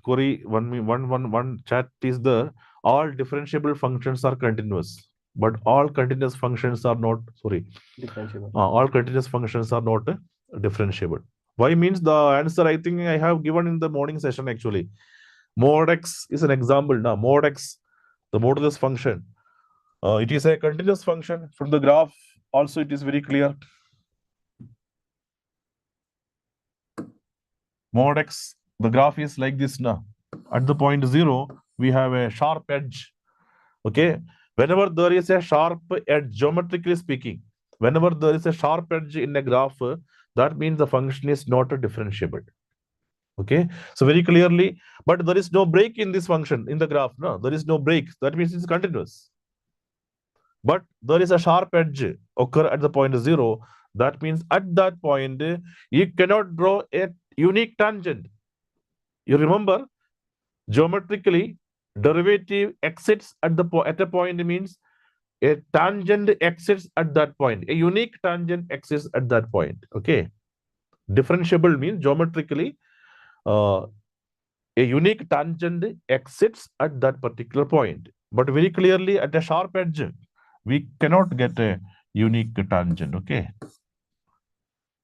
query, one chat is there. All differentiable functions are continuous, but all continuous functions are not, sorry,
Differentiable.
all continuous functions are not differentiable. Why means the answer I think I have given in the morning session actually. Mod x is an example now. Mod x, the modulus function. It is a continuous function. From the graph also it is very clear. Mod x, the graph is like this now. At the point 0, we have a sharp edge. Okay. Whenever there is a sharp edge, geometrically speaking, whenever there is a sharp edge in a graph, that means the function is not differentiable. Okay. So very clearly, but there is no break in this function in the graph. No, there is no break. That means it's continuous. But there is a sharp edge occur at the point 0. That means at that point, you cannot draw a unique tangent. You remember, geometrically, derivative exits at a point means a tangent exits at that point. A unique tangent exits at that point. Okay. Differentiable means geometrically, a unique tangent exits at that particular point. But very clearly, at a sharp edge, we cannot get a unique tangent. Okay.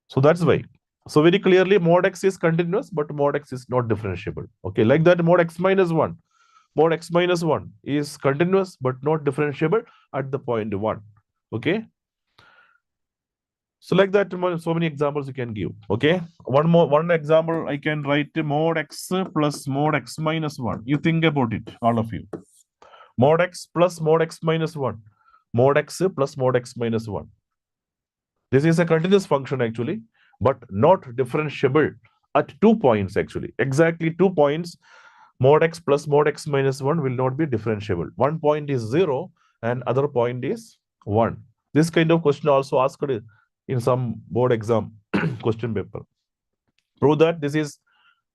So that's why. So very clearly, mod x is continuous, but mod x is not differentiable. Okay. Like that, mod x minus 1. Mod x minus 1 is continuous, but not differentiable at the point 1. Okay. So like that, so many examples you can give. Okay. One example, I can write mod x plus mod x minus 1. You think about it, all of you. Mod x plus mod x minus 1. Mod x plus mod x minus 1. This is a continuous function actually, but not differentiable at 2 points actually. Exactly 2 points. Mod x plus mod x minus 1 will not be differentiable. One point is 0 and other point is 1. This kind of question also asked in some board exam question paper. Prove that this is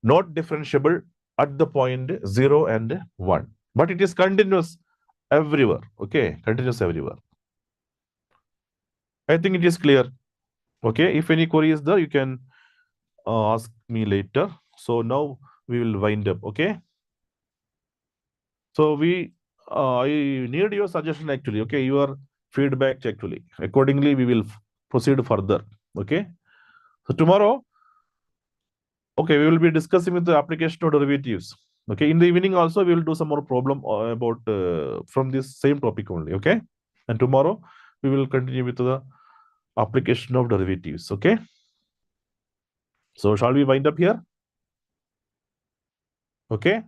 not differentiable at the point 0 and 1. But it is continuous everywhere. Okay, continuous everywhere. I think it is clear. Okay, if any query is there, you can ask me later. So now we will wind up. Okay. So I need your suggestion actually. Okay, your feedback actually. Accordingly, we will proceed further. Okay. So tomorrow, okay, we will be discussing with the application of derivatives. Okay, in the evening also we will do some more problem about from this same topic only. Okay, and tomorrow we will continue with the application of derivatives. Okay. So shall we wind up here? Okay.